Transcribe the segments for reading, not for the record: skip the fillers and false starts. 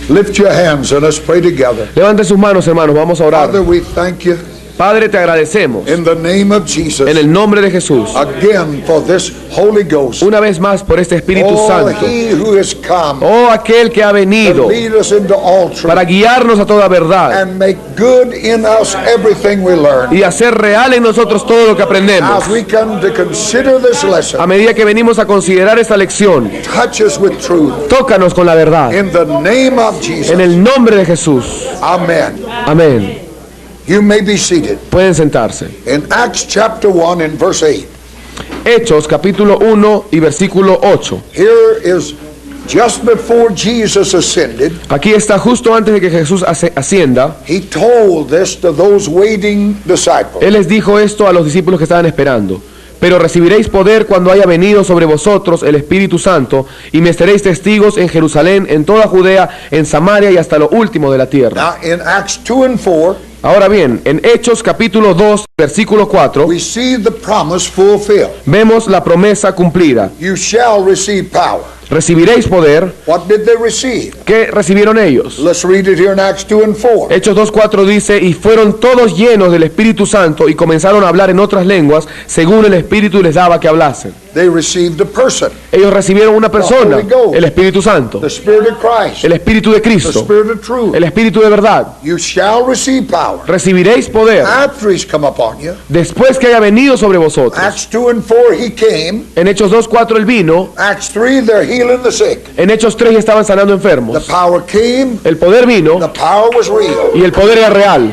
Lift your hands and let's pray together. Levanten sus manos, hermanos, vamos a orar. Father, we thank you Padre, te agradecemos in the name of Jesus en el nombre de Jesús, again for this Holy Ghost. una vez más por este Espíritu Oh, Santo. he who has come Oh, aquel que ha to venido lead us into all truth para guiarnos a toda verdad and make good in us everything we learn. y hacer real en nosotros todo lo que aprendemos. As we come to consider this A lesson, medida que venimos a considerar esta lección, touch us with truth. tócanos con la verdad. In the name of En Jesus. el nombre de Jesús. Amen. Amén. You may be seated. Pueden sentarse. In Acts chapter 1 and verse 8. Hechos capítulo 1 y versículo 8. Here is just before Jesus ascended. Aquí está justo antes de que Jesús ascienda. He told this to those waiting disciples. Él les dijo esto a los discípulos que estaban esperando. Pero recibiréis poder cuando haya venido sobre vosotros el Espíritu Santo, y me seréis testigos en Jerusalén, en toda Judea, en Samaria y hasta lo último de la tierra. Now in Acts 2 and 4, Ahora bien, en Hechos capítulo 2, versículo 4, we see the promise fulfilled. vemos la promesa cumplida. You shall receive power. Recibiréis poder. What did they receive? ¿Qué recibieron ellos? Let's read it here in Acts 2 and 4. Hechos 2:4 dice, y fueron todos llenos del Espíritu Santo y comenzaron a hablar en otras lenguas según el Espíritu les daba que hablasen. They received a person, Ellos recibieron una persona, Holy Ghost. el Espíritu Santo, the Spirit of Christ, el Espíritu de the Cristo, Spirit of truth. el Espíritu de verdad. You shall receive power Recibiréis poder after he's come upon you. después que haya venido sobre vosotros. Acts 2 and 4, he came. En Hechos 2:4 él vino. Acts 3, they're healing the sick. En Hechos 3 estaban sanando The enfermos. power came, El poder vino the power was real. y el poder era real.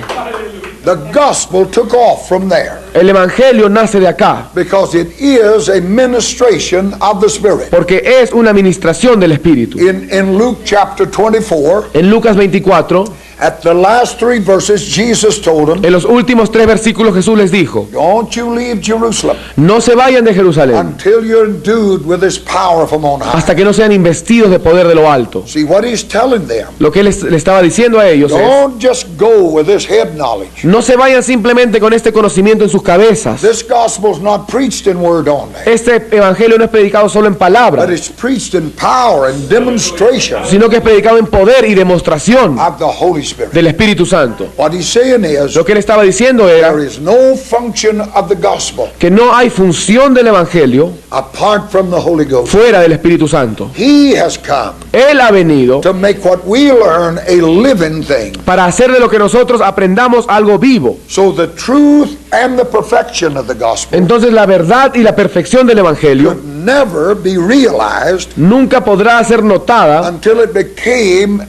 The gospel took off from there El Evangelio nace de acá because it is a ministration of the Spirit. porque es una administración del Espíritu. In Luke chapter 24, En Lucas 24, at the last 3 verses, Jesus told them, en los últimos 3 versículos Jesús les dijo, don't you leave Jerusalem no se vayan de Jerusalén until you're endued with this power from on high. hasta que no sean investidos de poder de lo alto. See what he's telling them. Lo que él le estaba diciendo a ellos es, Don't just go with this head knowledge. no se vayan simplemente con este conocimiento en sus cabezas. This gospel's not preached in word only, Este evangelio no es predicado solo en palabras, but it's preached in power and demonstration sino que es predicado en poder y demostración of the Holy Spirit. del Espíritu Santo. What he's saying is, Lo que él estaba diciendo era there is no function of the gospel que no hay función del evangelio apart from the Holy Ghost. fuera del Espíritu Santo. He has come Él ha venido to make what we learn a living thing. para hacer de lo que nosotros aprendamos algo vivo. So the truth and the perfection of the gospel Entonces la verdad y la perfección del evangelio could never be realized nunca podrá ser notada until it became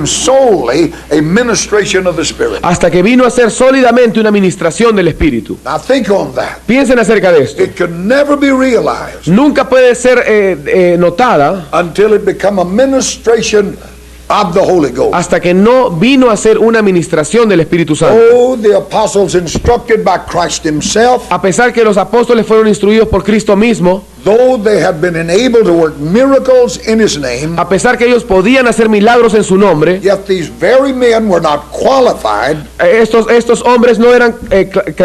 solely a ministration of the Spirit. hasta que vino a ser sólidamente una administración del Espíritu. Now think on that. Piensen acerca de esto. It could never be realized Nunca puede ser notada until it become a ministration of the Holy Ghost. hasta que no vino a ser una administración del Espíritu Santo. Oh, the apostles instructed by Christ himself, A pesar que los apóstoles fueron instruidos por Cristo mismo, though they had been enabled to work miracles in his name, a pesar que ellos podían hacer milagros en su nombre, yet these very men were not qualified estos hombres no eran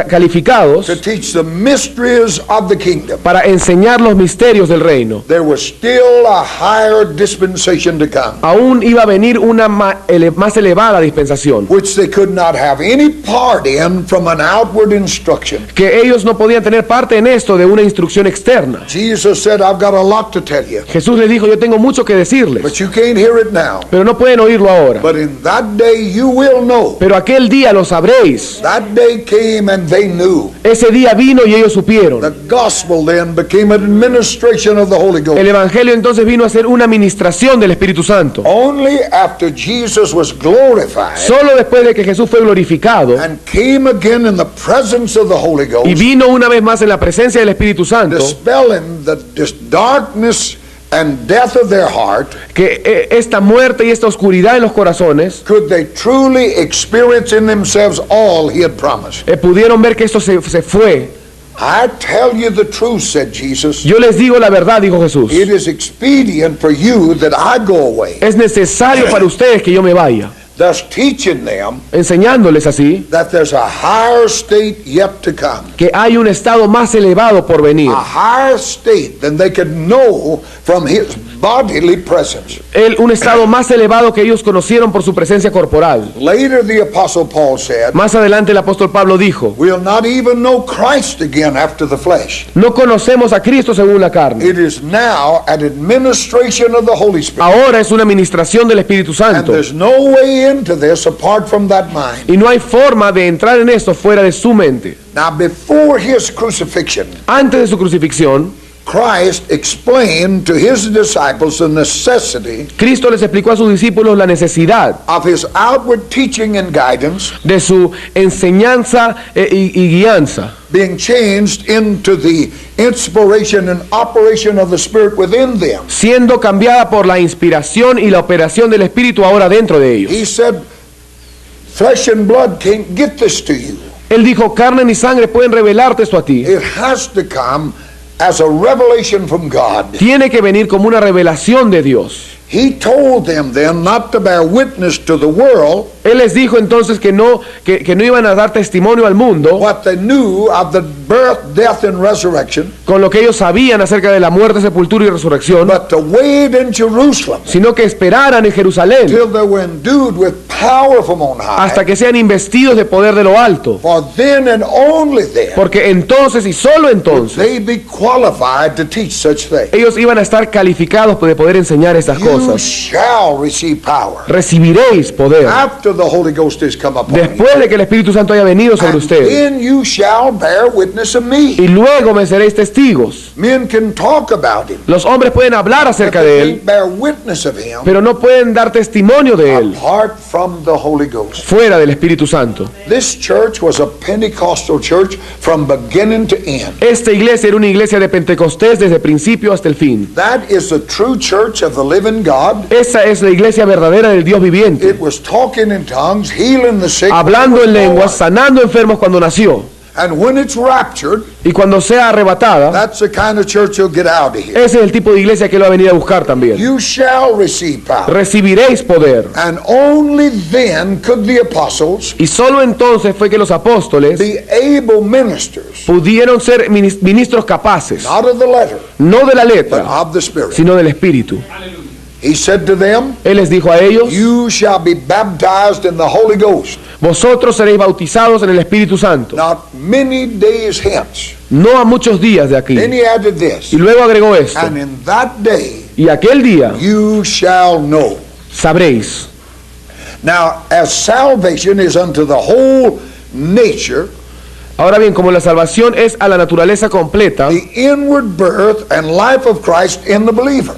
calificados to teach the mysteries of the kingdom. para enseñar los misterios del reino. There was still a higher dispensation to come, Aún iba a venir una más elevada dispensación, which they could not have any part in from an outward instruction. que ellos no podían tener parte en esto de una instrucción externa. Jesus said, I've got a lot to tell you, Jesús les dijo, yo tengo mucho que decirles, but you can't hear it now. pero no pueden oírlo ahora. But in that day you will know. Pero aquel día lo sabréis. That day came and they knew. Ese día vino y ellos supieron. The gospel then became an administration of the Holy Ghost. El evangelio entonces vino a ser una administración del Espíritu Santo. Only after Jesus was glorified Solo después de que Jesús fue glorificado and came again in the presence of the Holy y Ghost, vino una vez más en la presencia del Espíritu Santo, dispelling this darkness and death of their heart, que esta muerte y esta oscuridad en los corazones, could they truly experience in themselves all he had promised. pudieron ver que esto se fue. I tell you the truth, said Jesus. Yo les digo la verdad, dijo Jesús. It is expedient for you that I go away. Es necesario para ustedes que yo me vaya. Thus teaching them Enseñándoles así that there's a higher state yet to come. que hay un estado más elevado por venir. A higher state than they could know from his bodily presence. Un estado más elevado que ellos conocieron por su presencia corporal. Later the Apostle Paul said, Más adelante el apóstol Pablo dijo, we'll not even know Christ again after the flesh. no conocemos a Cristo según la carne. It is now an administration of the Holy Spirit. Ahora es una administración del Espíritu And Santo. there's no way into this apart from that mind. Y no hay forma de entrar en esto fuera de su mente. Now before his crucifixion, Antes de su crucifixión, Christ explained to his disciples the necessity Cristo les explicó a sus discípulos la necesidad of his outward teaching and guidance de su enseñanza y guianza, being changed into the inspiration and operation of the Spirit within them. siendo cambiada por la inspiración y la operación del Espíritu ahora dentro de ellos. He said, flesh and blood can't get this to you. Él dijo, carne ni sangre pueden revelarte esto a ti. It has to come as a revelation from God. Tiene que venir como una revelación de Dios. He told them then not to bear witness to the world Él les dijo entonces que no iban a dar testimonio al mundo what they knew of the birth, death, and resurrection, con lo que ellos sabían acerca de la muerte, sepultura y resurrección, but to wait in Jerusalem sino que esperaran en Jerusalén till they were endued with power from on hasta high. que sean investidos de poder de lo alto. For then and only then Porque entonces y solo entonces they be qualified to teach such things. ellos iban a estar calificados de poder enseñar estas You cosas. shall receive power Recibiréis poder after the Holy Ghost has come upon you. después de que el Espíritu Santo haya venido sobre And ustedes. then you shall bear witness of me. Y luego me seréis testigos. Men can talk about him, Los hombres pueden hablar but acerca they de can't él, bear witness of him pero no pueden dar testimonio de él apart from the Holy Ghost. fuera del Espíritu Santo. This church was a Pentecostal church from beginning to end. Esta iglesia era una iglesia de Pentecostés desde principio hasta el fin. That is the true church of the living God. Esa es la iglesia verdadera del Dios viviente, It was talking in tongues, healing the sick. hablando en lenguas, sanando enfermos cuando nació. And when it's raptured, Y cuando sea arrebatada, that's the kind of church you'll get out of here. ese es el tipo de iglesia que él va a venir a buscar también. You shall receive power. Recibiréis poder. And only then could the apostles Y solo entonces fue que los apóstoles be able ministers, pudieron ser ministros capaces, not of the letter, no de la but letra, of the Spirit. sino del Espíritu. He said to them, Él les dijo a ellos, you shall be baptized in the Holy Ghost, vosotros seréis bautizados en el Espíritu Santo, not many days hence. no a muchos días de aquí. Then he added this, Y luego agregó esto, and in that day y aquel día you shall know. sabréis. Now, as salvation is unto the whole nature, Ahora bien, como la salvación es a la naturaleza completa, the inward birth and life of Christ in the believer.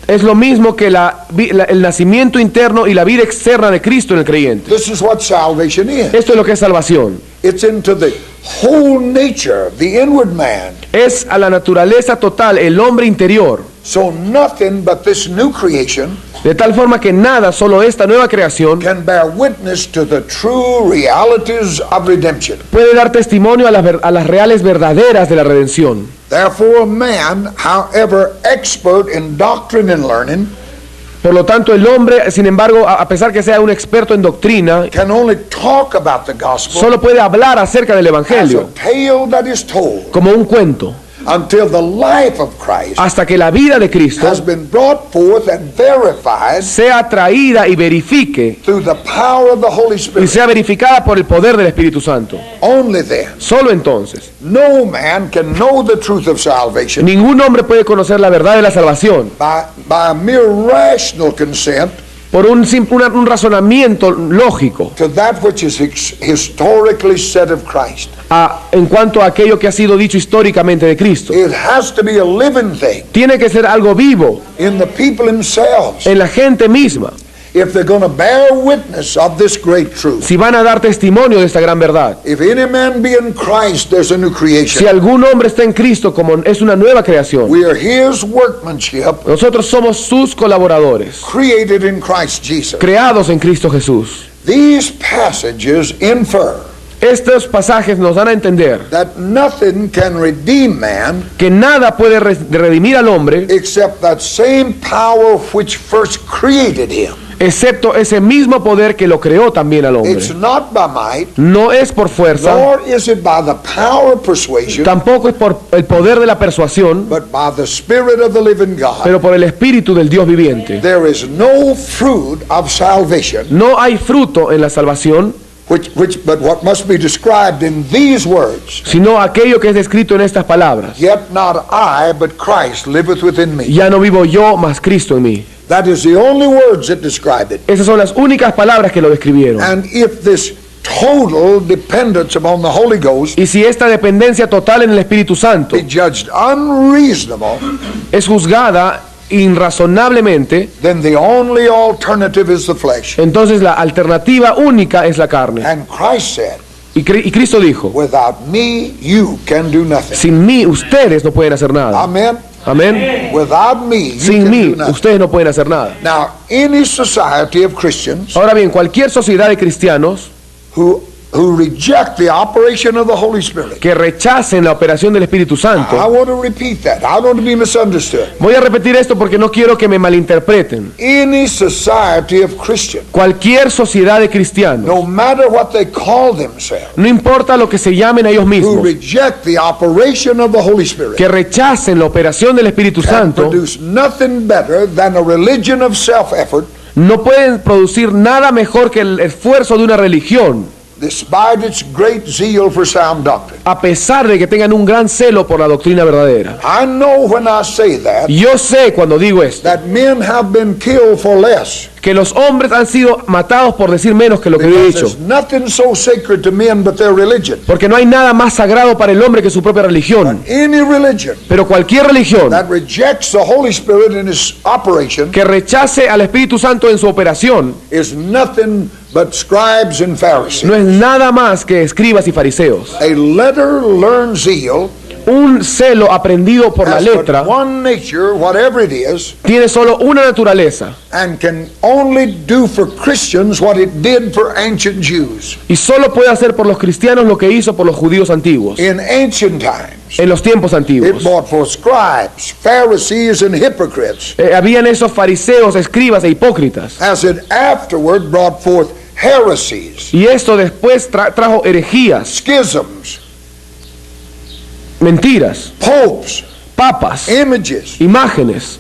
es lo mismo que el nacimiento interno y la vida externa de Cristo en el creyente. This is what salvation is. Esto es lo que es salvación. It's into the whole nature, the inward man. Es a la naturaleza total, el hombre interior. So nothing but this new creation De tal forma que nada, solo esta nueva creación, can bear witness to the true realities of redemption. puede dar testimonio a las reales verdaderas de la redención. Therefore, a man, however expert in doctrine and learning, Por lo tanto, el hombre, sin embargo, a pesar que sea un experto en doctrina, can only talk about the gospel solo puede hablar acerca del as a Evangelio tale that is told como un cuento, until the life of Christ hasta que la vida de Cristo has been brought forth and verified sea traída y verifique through the power of the Holy y Spirit. sea verificada por el poder del Espíritu Santo. Only then, Solo entonces, no man can know the truth of salvation ningún hombre puede conocer la verdad de la salvación by a mere rational consent por un razonamiento lógico to that which is historically said of Christ. en cuanto a aquello que ha sido dicho históricamente de Cristo. It has to be a living thing Tiene que ser algo vivo in the people themselves. en la gente misma. if they're going to bear witness of this great truth. si van a dar testimonio de esta gran verdad. If any man be in Christ, there's a new Si creation. algún hombre está en Cristo, como es una nueva creación, We are his workmanship, nosotros somos sus colaboradores, created in Christ Jesus. creados en Cristo Jesús. These passages infer Estos pasajes nos dan a entender that nothing can redeem man que nada puede redimir al hombre except that same power which first created him. excepto ese mismo poder que lo creó también al hombre. It's not by might, No es por fuerza, nor is it by the power of persuasion, tampoco es por el poder de la persuasión, but by the Spirit of the living God. pero por el Espíritu del Dios viviente. There is no fruit of salvation, No hay fruto en la salvación, but what must be described in these words. sino aquello que es descrito en estas palabras. Yet not I, but Christ liveth within me. Ya no vivo yo, mas Cristo en mí. That is the only words that describe it. Esas son las únicas palabras que lo describieron. And if this total dependence upon the Holy Ghost Y si esta dependencia total en el Espíritu Santo be judged unreasonable, es juzgada irrazonablemente, then the only alternative is the flesh. entonces la alternativa única es la carne. And Christ said, Y Cristo dijo, without me you can do nothing. sin mí ustedes no pueden hacer nada. Amen. Amén. Without me you Sin can mí do nothing. ustedes no pueden hacer nada. Now, any society of Christians Ahora bien, cualquier sociedad de cristianos who reject the operation of the Holy Spirit. que rechacen la operación del Espíritu I Santo, want to repeat that. I don't want to be misunderstood. voy a repetir esto porque no quiero que me malinterpreten. Any society of Christians, Cualquier sociedad de cristianos, no matter what they call themselves, no importa lo que se llamen a ellos who mismos, reject the operation of the Holy Spirit, que rechacen la operación del Espíritu can Santo, produce nothing better than a religion of self-effort, no pueden producir nada mejor que el esfuerzo de una religión, despite its great zeal for sound doctrine. a pesar de que tengan un gran celo por la doctrina verdadera. I know when I say that, Yo sé cuando digo esto, that men have been killed for less. que los hombres han sido matados por decir menos que lo que yo he Because dicho, there's nothing so sacred to men but their religion. porque no hay nada más sagrado para el hombre que su propia religión. Any religion Pero cualquier religión that rejects the Holy Spirit in His operation que rechace al Espíritu Santo en su operación is nothing but scribes and Pharisees. no es nada más que escribas y fariseos. A letter-learned zeal Un celo aprendido por la has but letra one nature, whatever it is, tiene solo una naturaleza and can only do for Christians what it did for ancient Jews. y solo puede hacer por los cristianos lo que hizo por los judíos antiguos, In ancient times, en los tiempos it antiguos. brought forth scribes, Pharisees, and hypocrites, Habían esos fariseos, escribas e hipócritas. as it afterward brought forth heresies, Y esto después trajo herejías, schisms, mentiras, popes, papas, images. imágenes.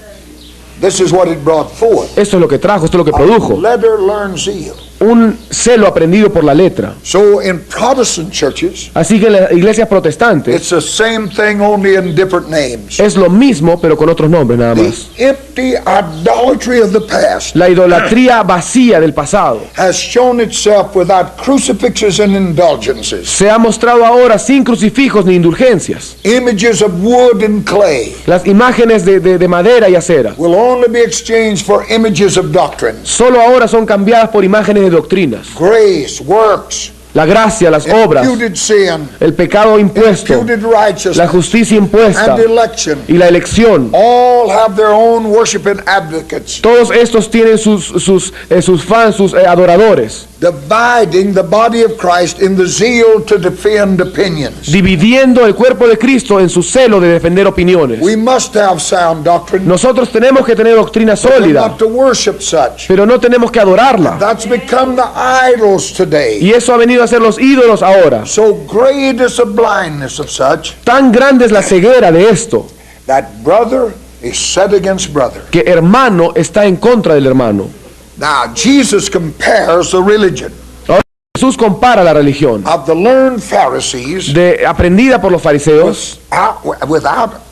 This is what it brought forth. Esto es lo que trajo, esto es lo que A produjo. letter-learned zeal. Un celo aprendido por la letra. So in Protestant churches, Así que en las iglesias protestantes it's the same thing only in different names. es lo mismo, pero con otros nombres nada más. The empty idolatry of the past La idolatría vacía del pasado has shown itself without crucifixes and indulgences. se ha mostrado ahora sin crucifijos ni indulgencias. Images of wood and clay Las imágenes de madera y acera will only be exchanged for images of doctrine. solo ahora son cambiadas por imágenes de doctrinas. Grace, works, La gracia, las obras, imputed sin, el pecado impuesto, imputed la righteousness, justicia impuesta and election. y la elección. All have their own worshiping advocates, Todos estos tienen sus fans, sus adoradores, dividing the body of Christ in the zeal to defend opinions. dividiendo el cuerpo de Cristo en su celo de defender opiniones. We must have sound doctrine, Nosotros tenemos que tener doctrina but sólida, not to worship such. pero no tenemos que adorarla. That's become the idols today. Y eso ha venido a ser los ídolos ahora. So great is the blindness of such Tan grande es la ceguera de esto, that brother is set against brother. que hermano está en contra del hermano. Now Jesus compares the religion Ahora, Jesús compara la religión of the learned Pharisees aprendida por los fariseos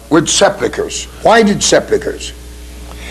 with sepulchres, whited sepulchres.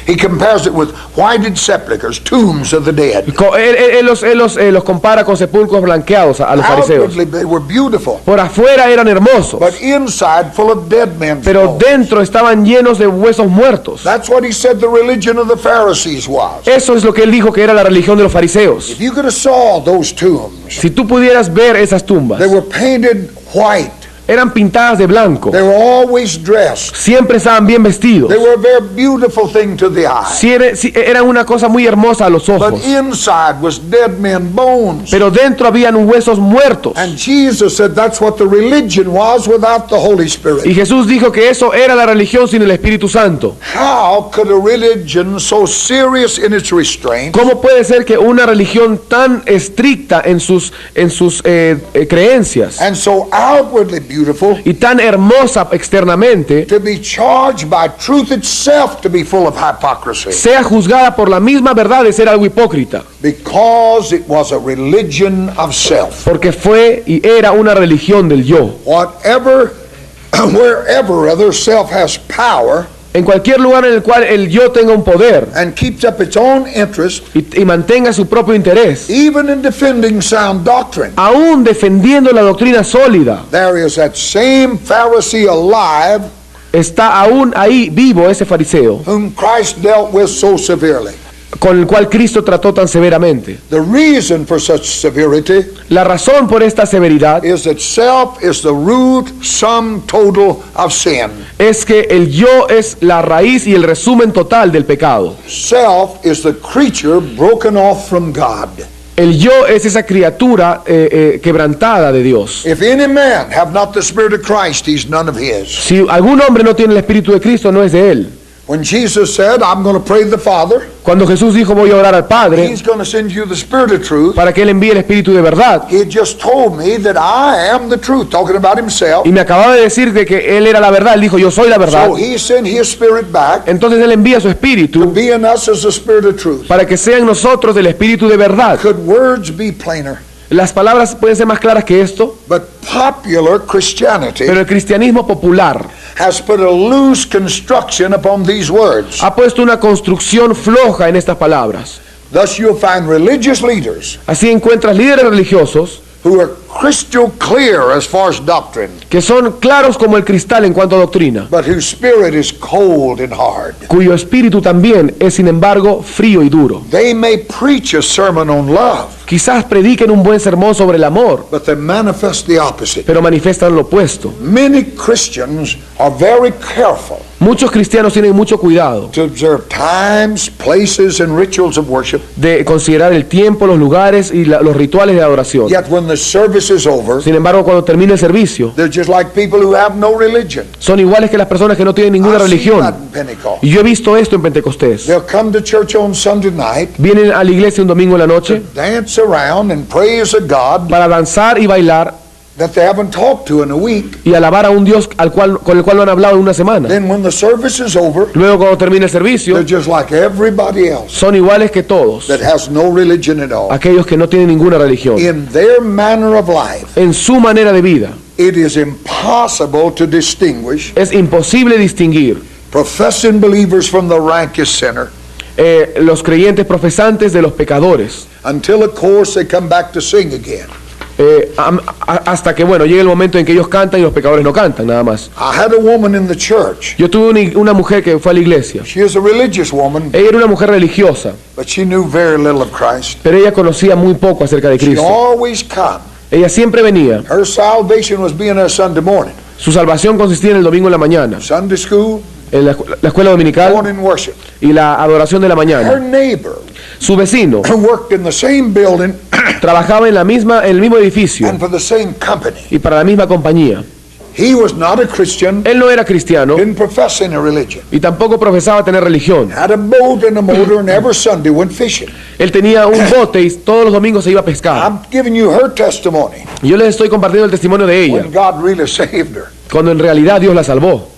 He compares it with whited sepulchres, tombs of the dead. Él los compara con sepulcros blanqueados a los fariseos. Outwardly they were beautiful, Por afuera eran hermosos, but inside full of dead men's pero bones. dentro estaban llenos de huesos muertos. That's what he said the religion of the Pharisees was. Eso es lo que él dijo que era la religión de los fariseos. If you could have saw those tombs, Si tú pudieras ver esas tumbas, they were painted white. eran pintadas de blanco, They were always dressed. siempre estaban bien vestidos. They were a very beautiful thing to the eye. Sí, eran una cosa muy hermosa a los But ojos, inside was dead men's bones. pero dentro habían huesos muertos. And Jesus said that's what the religion was without the Holy Y Spirit. Jesús dijo que eso era la religión sin el Espíritu Santo. How could a religion so serious in its restraint ¿Cómo puede ser que una religión tan estricta en sus creencias and so outwardly beautiful y tan hermosa externamente to be charged by truth itself to be full of hypocrisy? sea juzgada por la misma verdad de ser algo hipócrita? Because it was a religion of self. Porque fue y era una religión del yo. Wherever other self has power En cualquier lugar en el cual el yo tenga un poder and keeps up its own interest, y mantenga su propio interés, even in defending sound doctrine, aún defendiendo la doctrina sólida, there is that same Pharisee alive está aún ahí vivo ese fariseo whom Christ dealt with so severely. con el cual Cristo trató tan severamente. The reason for such severity La razón por esta severidad is that self is the root sum total of sin. es que el yo es la raíz y el resumen total del pecado. Self is the creature broken off from God. El yo es esa criatura quebrantada de Dios. If any man have not the Spirit of Christ, he's none of his. Si algún hombre no tiene el Espíritu de Cristo, no es de él. When Jesus said, I'm going to pray to the Father, Cuando Jesús dijo voy a orar al Padre He's going to send you the Spirit of truth, para que Él envíe el Espíritu de verdad, He had just told me that I am the truth, talking about Himself. y me acababa de decir de que Él era la verdad, Él dijo yo soy la verdad, So He sent His Spirit back entonces Él envía su to Espíritu be in us as the Spirit of truth. para que sea en nosotros el Espíritu de verdad. Could words be plainer? Las palabras pueden ser más claras que esto, But popular Christianity pero el cristianismo popular has put a loose construction upon these words. ha puesto una construcción floja en estas palabras. Thus you'll find religious leaders Así encuentras líderes religiosos who are crystal clear as far as doctrine, que son claros como el cristal en cuanto a doctrina, but whose spirit is cold and hard. cuyo espíritu también es sin embargo frío y duro. They may preach a sermon on love, Quizás prediquen un buen sermón sobre el amor, but they manifest the opposite. pero manifiestan lo opuesto. Many Christians are very careful Muchos cristianos tienen mucho cuidado to observe times, places, and rituals of worship. de considerar el tiempo, los lugares y los rituales de adoración. Yet when the service is over, Sin embargo, cuando termina el servicio, they're just like people who have no religion. son iguales que las personas que no tienen ninguna I've seen religión. that in Pentecost. Y yo he visto esto en Pentecostés. They'll come to church on Sunday night, Vienen a la iglesia un domingo en la noche dance around and praise a God para danzar y bailar that they haven't talked to in a week. y alabar a un Dios con el cual no han hablado en una semana. Then when the service is over, Luego, cuando termina el they're servicio, just like everybody else son iguales que todos, that has no religion at all. aquellos que no tienen ninguna religión. In their manner of life, En su manera de vida, it is impossible to distinguish es imposible distinguir professing believers from the rankest sinner los creyentes profesantes de los pecadores. until, of course, they come back to sing again. Hasta que, bueno, llegue el momento en que ellos cantan y los pecadores no cantan, nada más. I had a woman in the church. Yo tuve una mujer que fue a la iglesia. She is a religious woman, Ella era una mujer religiosa, but she knew very little of Christ. pero ella conocía muy poco acerca de She Cristo. always come. Ella siempre venía. Her salvation was being there Sunday morning. Su salvación consistía en el domingo en la mañana, Sunday school, en la escuela dominical morning worship. y la adoración de la Her mañana. neighbor Su vecino worked in the same building trabajaba en el mismo edificio and for the same company. y para la misma compañía. He was not a Christian, Él no era cristiano didn't profess any religion. y tampoco profesaba tener religión. Had a boat and a motor, and every Sunday went fishing. Él tenía un bote y todos los domingos se iba a pescar. I'm giving you her testimony Y yo les estoy compartiendo el testimonio de ella, when God really saved her. cuando en realidad Dios la salvó.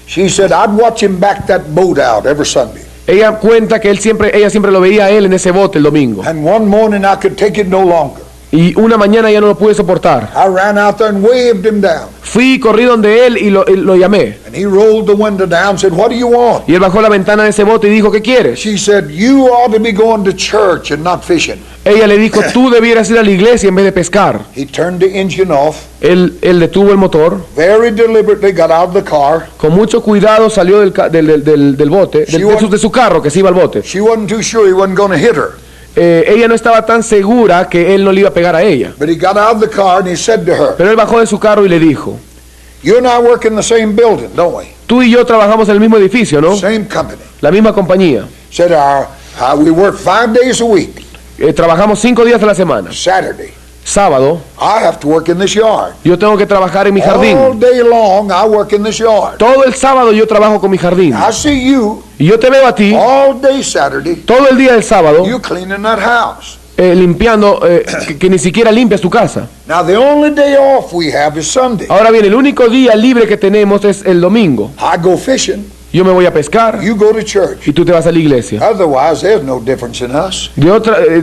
She said, I'd watch him back that boat out every Sunday. Ella cuenta que ella siempre lo veía a él en ese bote el domingo. And one morning I could take it no longer. Y una mañana ya no lo pude soportar. I ran out there and waved him down. Fui, corrí donde él y lo llamé. And he rolled the window down and said, "What do you want?" Y él bajó la ventana de ese bote y dijo, ¿qué quieres? She said, "You ought to be going to church and not fishing." Ella le dijo, tú debieras ir a la iglesia en vez de pescar. He turned the engine off, Él detuvo el motor, very deliberately got out of the car. con mucho cuidado salió del bote, de su carro que se iba al bote. She wasn't too sure he wasn't going to hit her. Ella no estaba tan segura que él no le iba a pegar a ella. But he got out of the car and he said to her, Pero él bajó de su carro y le dijo, "You and I work in the same building, don't we? tú y yo trabajamos en el mismo edificio, ¿no? Same company." La misma compañía. Said, "We work 5 days a week. Trabajamos 5 días a la semana. Saturday, Sábado, I have to work in this yard. yo tengo que trabajar en mi All jardín. day long, I work in this yard. Todo el sábado yo trabajo con mi jardín. I see you Y yo te veo a ti, all day Saturday. todo el día del sábado, You cleaning that house. limpiando, que ni siquiera limpias tu casa. Now the only day off we have is Sunday. Ahora bien, el único día libre que tenemos es el domingo. I go fishing. Yo me voy a pescar You go to church. y tú te vas a la iglesia. Otherwise, there's no difference in us." De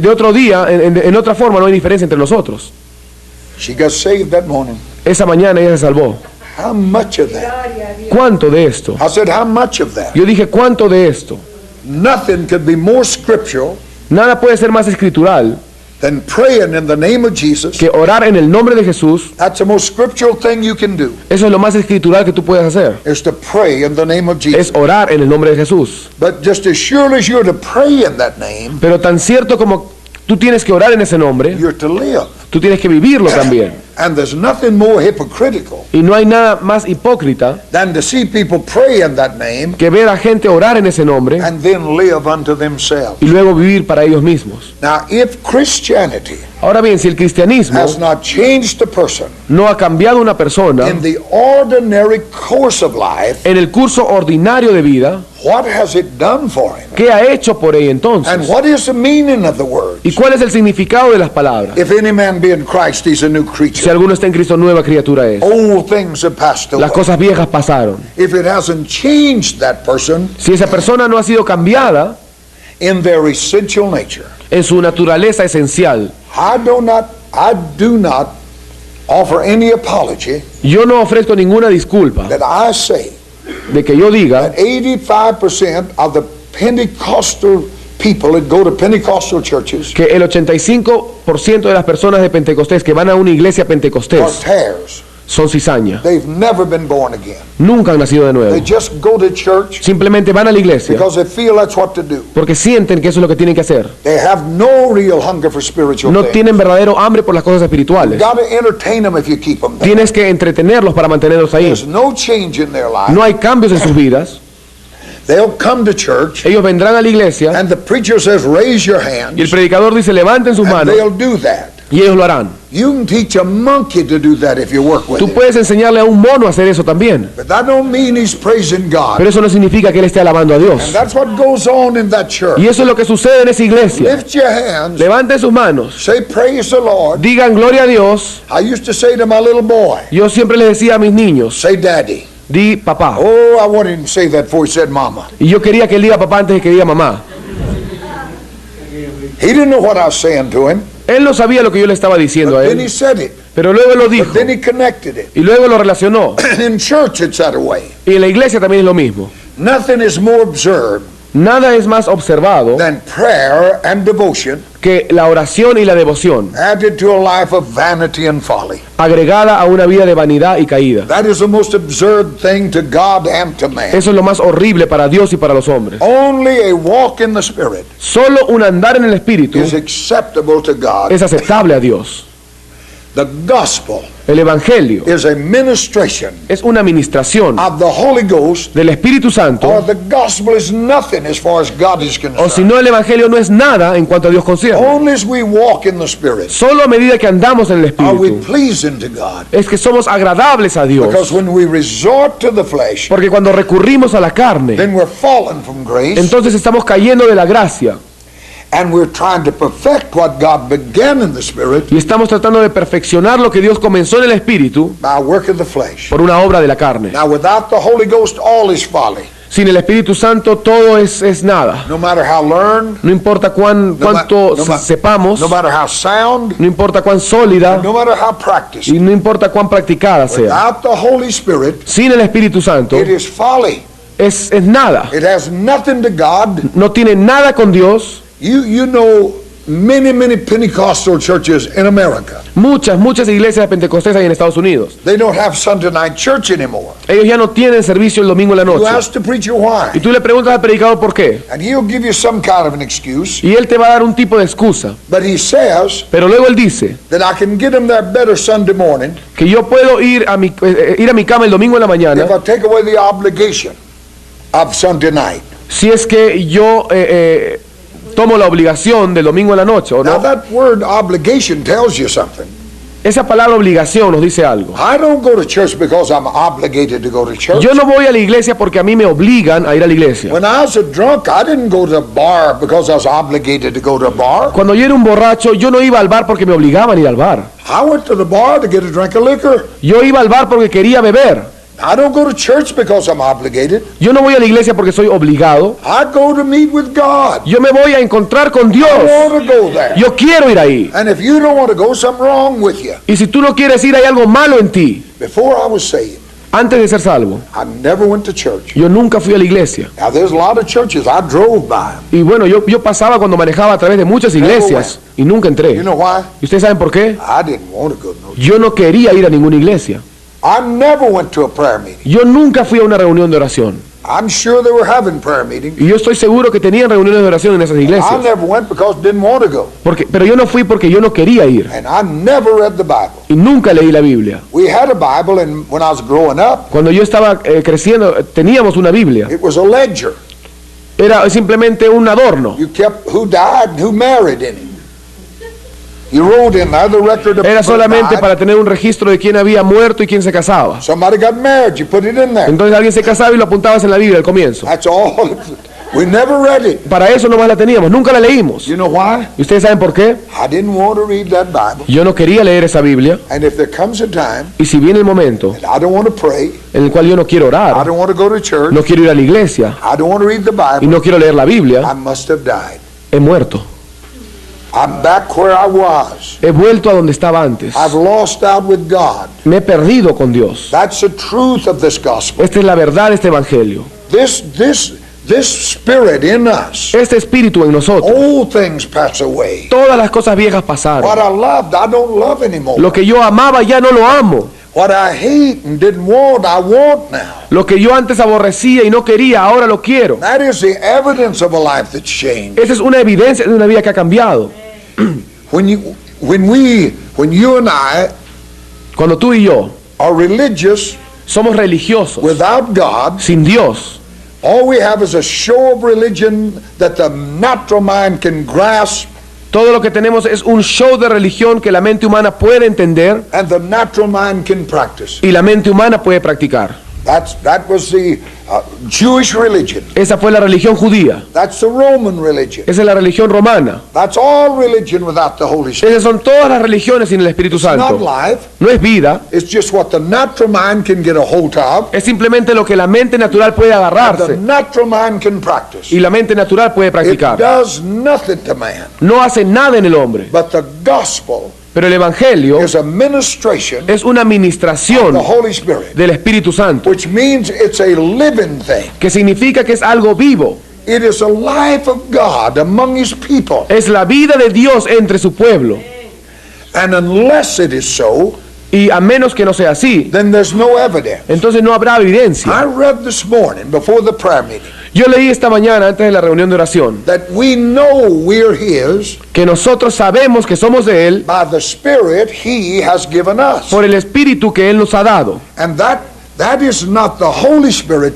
otro día, en otra forma, no hay diferencia entre nosotros. She got saved that morning. Esa mañana ella se salvó. How much of that? ¿Cuánto de esto? I said, "How much of that?" Yo dije, ¿cuánto de esto? Nothing could be more scriptural Nada puede ser más escritural than praying in the name of Jesus. que orar en el nombre de Jesús. That's the most scriptural thing you can do, Eso es lo más escritural que tú puedes hacer. is to pray in the name of Jesus. Es orar en el nombre de Jesús. But just as surely as you're to pray in that name, Pero tan cierto como tú tienes que orar en ese nombre, you're to live. tú tienes que vivirlo también. And there's nothing more hypocritical Y no hay nada más hipócrita than to see people pray in that name que ver a gente orar en ese nombre and then live unto themselves. y luego vivir para ellos mismos. Now, if Christianity Ahora bien, si el cristianismo has not changed the person no ha cambiado a una persona in the ordinary course of life, en el curso ordinario de vida, what has it done for him? ¿qué ha hecho por ella And entonces? what is the meaning of the word? ¿Y cuál es el significado de las palabras? If any man be in Christ, he's a new Si creature. alguno está en Cristo, nueva criatura es. Old things have passed Las away. cosas viejas pasaron. If it hasn't changed that person Si esa persona no ha sido cambiada in their essential nature, en su naturaleza esencial, I do not offer any apology yo no ofrezco ninguna disculpa that I say de que yo diga that 85% of the Pentecostal people that go to Pentecostal churches que el 85% de las personas de Pentecostés que van a una iglesia are pentecostés tares. son cizaña. They've never been born again. Nunca han nacido de They nuevo. just go to church Simplemente van a la iglesia because they feel that's what to do. porque sienten que eso es lo que tienen que hacer. They have no real hunger for spiritual No things. tienen verdadero hambre por las cosas espirituales. Got to entertain them if you keep them there. Tienes que entretenerlos para mantenerlos ahí. There's no change in their life. No hay cambios en sus vidas. They'll come to church Ellos vendrán a la iglesia and the preacher says, "Raise your y el hands," predicador dice levanten sus and manos they'll do that. y ellos lo harán. You can teach a monkey to do that if you work with Tú him. puedes enseñarle a un mono a hacer eso también, But that don't mean he's praising God. pero eso no significa que él esté alabando a And Dios. that's what goes on in that church. Y eso es lo que sucede en esa iglesia. Lift your hands, Levanten sus manos, say praise the Lord. digan gloria a Dios. I used to say to my little boy, Yo siempre les decía a mis niños, say daddy. di papá. Oh, I wanted him to say that before he said mama. Y yo quería que él diga papá antes de que diga mamá. He didn't know what I was saying to him, Él no sabía lo que yo le estaba diciendo a but then he él, said it. pero luego lo But dijo then he connected it. y luego lo relacionó. In church it's that way. Y en la iglesia también es lo mismo. Nothing is more observed Nada es más observado than prayer and devotion que la oración y la devoción, added to a life of vanity and folly. agregada a una vida de vanidad y caída. That is the most absurd thing to God and to man. Eso es lo más horrible para Dios y para los hombres. Only a walk in the Spirit Solo un andar en el Espíritu is acceptable to God. es aceptable a Dios. The gospel El Evangelio is a ministration es una administración of the Holy Ghost, del Espíritu or Santo, the gospel is nothing as far as God is o si concerned. no el Evangelio no es nada en cuanto a Dios concierne. Only as we walk in the Spirit Solo a medida que andamos en el are we Espíritu pleasing to God. es que somos agradables a Because Dios. when we resort to the flesh, Porque cuando recurrimos a la carne, then we're fallen from grace, entonces estamos cayendo de la gracia and we're trying to perfect what God began in the Spirit y estamos tratando de perfeccionar lo que Dios comenzó en el Espíritu by work of the flesh. por una obra de la carne. Now, without the Holy Ghost, all is folly. Sin el Espíritu Santo todo es nada. No matter how learned, No importa cuánto sepamos, no matter how sound, no importa cuán sólida no matter how practiced. y no importa cuán practicada sea. Without the Holy Spirit, Sin el Espíritu Santo it is folly. es nada. It has nothing to God. No tiene nada con Dios. You know many Pentecostal churches in America. Muchas iglesias de Pentecostés hay en Estados Unidos. They don't have Sunday night church anymore. Ellos ya no tienen servicio el domingo en la You noche. ask the preacher Y why, tú le preguntas al predicador por qué. and he'll give you some kind of an excuse. Y él te va a dar un tipo de excusa. But he says Pero luego él dice that I can get them there better Sunday morning que yo puedo ir a mi cama el domingo en la mañana if I take away the obligation of Sunday night. si es que yo tomo la obligación del domingo en la noche, ¿o Now no? that word obligation tells you something. Esa palabra obligación nos dice algo. I don't go to church because I'm obligated to go to church. Yo no voy a la iglesia porque a mí me obligan a ir a la iglesia. When I was a drunk, I didn't go to the bar because I was obligated to go to a bar. Cuando yo era un borracho, yo no iba al bar porque me obligaban a ir al bar. I went to the bar to get a drink of liquor. Yo iba al bar porque quería beber. I don't go to church because I'm obligated. Yo no voy a la iglesia porque soy obligado. I go to meet with God. Yo me voy a encontrar con Dios. I want to go there. Yo quiero ir ahí. And if you don't want to go, something wrong with you. Y si tú no quieres ir, hay algo malo en ti. Before I was saved, Antes de ser salvo, I never went to church. yo nunca fui a la iglesia. Now there's a lot of churches I drove by. Y bueno, yo pasaba cuando manejaba a través de muchas iglesias y nunca entré. You know why? ¿Y ustedes saben por qué? I didn't want to go to no church. Yo no quería ir a ninguna iglesia. I never went to a prayer meeting. Yo nunca fui a una reunión de oración. I'm sure they were having prayer meetings. Y yo estoy seguro que tenían reuniones de oración en esas I iglesias. never went because I didn't want to go. Pero yo no fui porque yo no quería ir. And I never read the Bible. Y nunca leí la Biblia. We had a Bible, and when I was growing up, Cuando yo estaba creciendo, teníamos una Biblia. it was a ledger. Era simplemente un adorno. You kept who died and who married in it. You wrote in there the record of Era who solamente died. para tener un registro de quién había muerto y quién se casaba. Somebody got married, you put it in there. Entonces alguien se casaba y lo apuntabas en la Biblia al comienzo. That's all. We never read it. Para eso nomás la teníamos, nunca la leímos. You know why? ¿Y ustedes saben por qué? I didn't want to read that Bible. Yo no quería leer esa Biblia. And if there comes a time Y si viene el momento that I don't want to pray, en el cual yo no quiero I orar, don't want to go to church, no quiero ir a la iglesia I don't want to read the y Bible, no quiero leer la Biblia, I must have died. he muerto. I'm back where I was. He vuelto a donde estaba antes. I've lost out with God. Me he perdido con Dios. That's the truth of this gospel. Esta es la verdad de este evangelio. This spirit in us, Este espíritu en nosotros. old things pass away. Todas las cosas viejas What pasaron. I loved, I don't love anymore. Lo que yo amaba ya no lo amo. What I hate and didn't want, I want now. Lo que yo antes aborrecía y no quería, ahora lo quiero. That is the evidence of a life that's changed. Esa es una evidencia de una vida que ha cambiado. When you and I Cuando tú y yo are religious somos religiosos, without God, sin Dios, all we have is a show of religion that the natural mind can grasp todo lo que tenemos es un show de religión que la mente humana puede entender and the natural mind can practice. y la mente humana puede practicar. That was the Jewish religion. Esa fue la religión judía. That's the Roman religion. Esa es la religión romana. That's all religion without the Holy Spirit. Esas son todas las religiones sin el Espíritu It's not Santo. life. No es vida, It's just what the natural mind can get a hold of. es simplemente lo que la mente natural puede The agarrarse natural mind can practice. y la mente natural puede It practicar. does nothing to man. No hace nada en el hombre, But the gospel pero el Evangelio is a ministration of es una administración the Holy Spirit, del Espíritu Santo, which means it's a living thing. que significa que es algo vivo. It is a life of God among His people. Es la vida de Dios entre su pueblo. And unless it is so, Y a menos que no sea así, then there's no evidence. entonces no habrá evidencia. I read this morning before the prayer meeting Yo leí esta mañana antes de la reunión de oración that we know we're His que nosotros sabemos que somos de Él by the Spirit He has given us. por el Espíritu que Él nos ha dado. And that is not the Holy Spirit,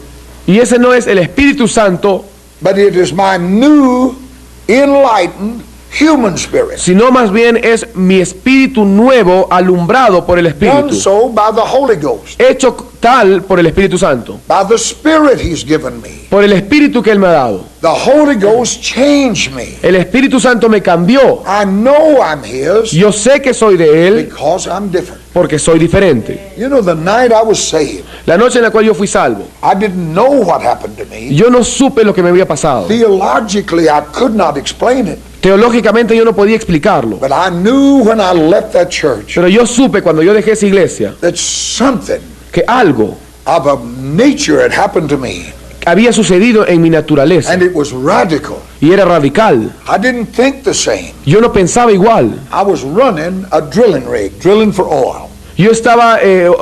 Y ese no es el Espíritu Santo, but it is my new, enlightened, human spirit. sino más bien es mi espíritu nuevo alumbrado por el Done Espíritu, so by the Holy Ghost, hecho tal por el Espíritu Santo, by the Spirit He's given me. por el Espíritu que Él me ha dado. The Holy Ghost changed me. El Espíritu Santo me cambió. I know I'm His Yo sé que soy de Él because I'm different. porque soy diferente. You know, the night I was saved, La noche en la cual yo fui salvo, I didn't know what happened to me. yo no supe lo que me había pasado. Theologically, I could not explain it. Teológicamente yo no podía explicarlo, But I knew when I left that church pero yo supe cuando yo dejé esa iglesia that something que algo of a nature had happened to me, había sucedido en mi naturaleza and it was radical. y era radical. I didn't think the same. Yo no pensaba igual. I was running a drilling rig, drilling for oil. Yo estaba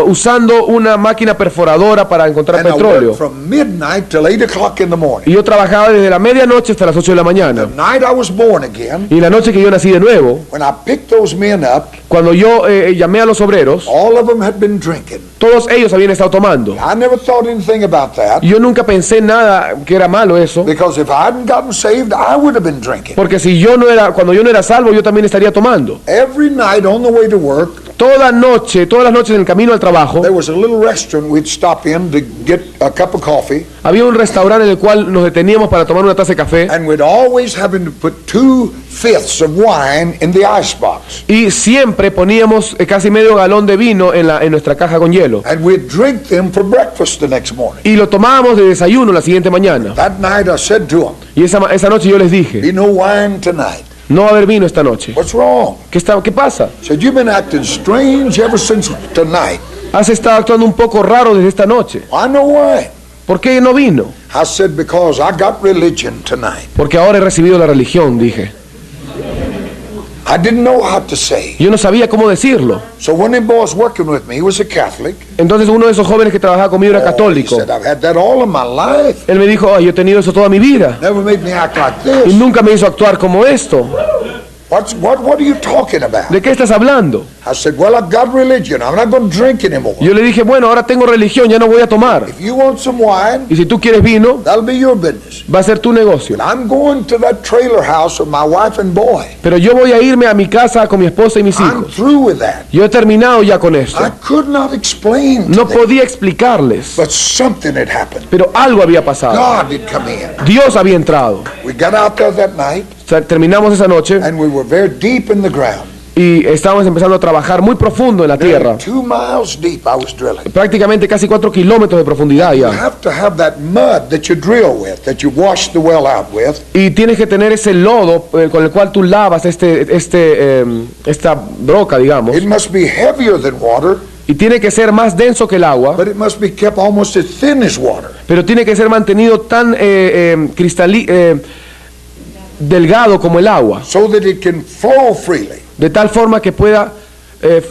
usando una máquina perforadora para encontrar And I petróleo. worked from midnight till 8 o'clock in the morning. Y yo trabajaba desde la medianoche hasta las 8 de la The mañana. night I was born again, Y la noche que yo nací de nuevo, when I picked those men up, cuando yo llamé a los obreros, all of them had been drinking. todos ellos habían estado tomando. I never thought anything about that, Yo nunca pensé nada que era malo eso, because if I hadn't gotten saved, I would have been drinking. porque si yo no era, cuando yo no era salvo, yo también estaría tomando. Every night on the way to work, Toda noche, todas las noches en el camino al trabajo, there was a little restaurant we'd stop in to get a cup of coffee, había un restaurante en el cual nos deteníamos para tomar una taza de café and we'd always having to put 2/5 of wine in the icebox. y siempre poníamos casi medio galón de vino en nuestra caja con hielo. And we'd drink them for breakfast the next morning. Y lo tomábamos de desayuno la siguiente mañana. That night I said to them, Y esa noche yo les dije, be no wine tonight. no va a haber vino esta noche. What's wrong? ¿Qué pasa? Said, you've been acting strange ever since tonight. Has estado actuando un poco raro desde esta noche. I know why. ¿Por qué no vino? I said, because I got religion tonight. Porque ahora he recibido la religión, dije. I didn't know how to say. Yo no sabía cómo decirlo. So one of the boys working with me, he was a Catholic. Entonces uno de esos jóvenes que trabajaba conmigo era He católico. said, I've had that all of my life. Él me dijo, "Ay, yo he tenido eso toda mi vida. Never made me act like Y this. nunca me hizo actuar como esto. What are you talking about? ¿De qué estás hablando?" I said, well, I've got religion. I'm not going to drink anymore. Yo le dije, bueno, ahora tengo religión, ya no voy a tomar. If you want some wine, Y si tú quieres vino, that'll be your business. va a ser tu negocio. But I'm going to that trailer house with my wife and boy. Pero yo voy a irme a mi casa con mi esposa y mis I'm hijos. through with that. Yo he terminado ya con esto. I could not explain to No them, podía explicarles, but something had happened. pero algo había pasado. God had come in. Dios había entrado. We got out there that night, O sea, terminamos esa noche and we were very deep in the ground. y estábamos empezando a trabajar muy profundo en la tierra. Nearly 2 miles deep I was drilling. Prácticamente casi 4 kilómetros de profundidad You ya. have to have that mud that you drill with, that you wash the well out with. Y tienes que tener ese lodo con el cual tú lavas esta broca, digamos. It must be heavier than water, Y tiene que ser más denso que el agua, but it must be kept almost as thin as water. pero tiene que ser mantenido tan delgado como el agua, So that it can flow freely. de tal forma que pueda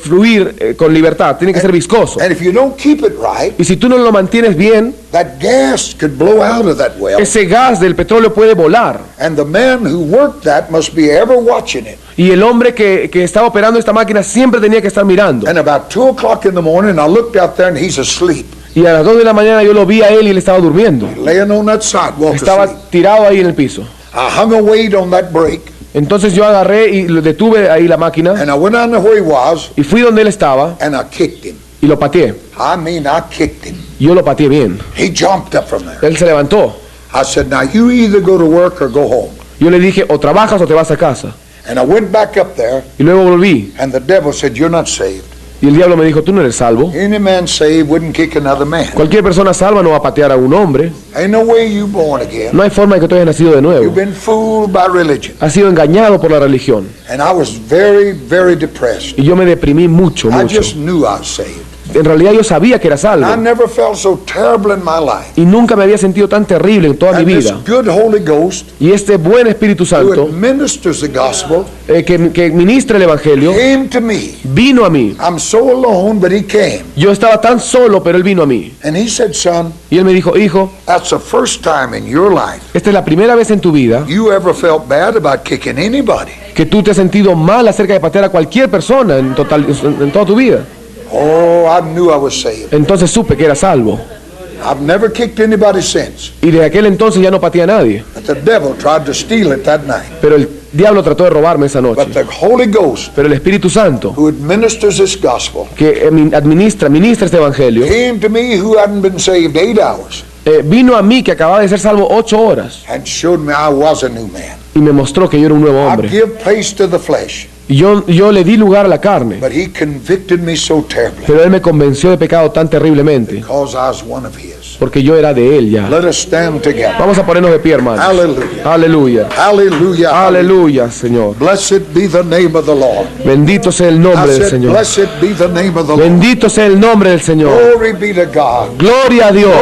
fluir con libertad. Tiene que ser viscoso. And if you don't keep it right, Y si tú no lo mantienes bien, that gas could blow out of that well. ese gas del petróleo puede volar. And the man who worked that must be ever watching it. Y el hombre que estaba operando esta máquina siempre tenía que estar mirando. And about 2 o'clock in the morning, I looked out there and he's asleep, Y a las 2 de la mañana yo lo vi a él y él estaba durmiendo. laying on that sidewalk Estaba asleep. tirado ahí en el piso. I hung a weight on that brake, Entonces yo agarré y lo detuve ahí la máquina and I went down to where he was, y fui donde él estaba and I kicked him. y lo pateé. I mean, I kicked him. Yo lo pateé bien. He jumped up from there. Él se levantó. I said, now you either go to work or go home. Yo le dije, o trabajas o te vas a casa. And I went back up there, Y luego volví. and the devil said, you're not saved. Y el diablo me dijo, tú no eres salvo. Any man saved wouldn't kick another man. Cualquier persona salva no va a patear a un hombre. Ain't no way you born again. No hay forma de que tú hayas nacido de You've nuevo. been fooled by religion. Has sido engañado por la religión. And I was very, very depressed. Y yo me deprimí mucho, I mucho. just knew I was saved. En realidad yo sabía que era I salvo. never felt so terrible in my life. Y nunca me había sentido tan terrible en toda mi And this vida. good Holy Ghost, Y este buen Espíritu who Santo administers the gospel, que ministra el Evangelio, came to me. vino a mí. I'm so alone, but he came. Yo estaba tan solo, pero él vino a mí. And he said, son, Y él me dijo, hijo, that's the first time in your life esta es la primera vez en tu vida you ever felt bad about kicking anybody. que tú te has sentido mal acerca de patear a cualquier persona en toda tu vida. Oh, I knew I was saved. Entonces supe que era salvo. I've never kicked anybody since. Y desde aquel entonces ya no pateé a nadie. But the devil tried to steal it that night. Pero el diablo trató de robarme esa noche. But the Holy Ghost, Pero el Espíritu Santo, who administers this gospel, que ministra este evangelio, came to me who hadn't been saved 8 hours vino a mí que acababa de ser salvo 8 horas and showed me I was a new man. y me mostró que yo era un nuevo I hombre. give place to the flesh, Y yo le di lugar a la carne, but he convicted me so terribly pero él me convenció de pecado tan terriblemente, because I was one of his. porque yo era de él ya. Let us stand together. Vamos a ponernos de pie, hermanos. Hallelujah. Aleluya. Hallelujah. Aleluya, Señor. Blessed be the name of the Lord. Bendito sea el nombre I del said, Señor. blessed be the name of the Lord. Bendito sea el nombre del Señor. Glory be to God. Gloria a Dios.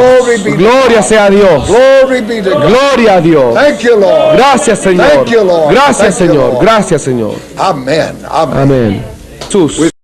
Gloria sea a Dios. Glory be to God. Gloria a Dios. Thank you, Lord. Gracias, Señor. Thank you, Lord. Gracias, Thank you, Señor. Lord. Gracias, Señor. Amen. Amen. Amén. Jesús.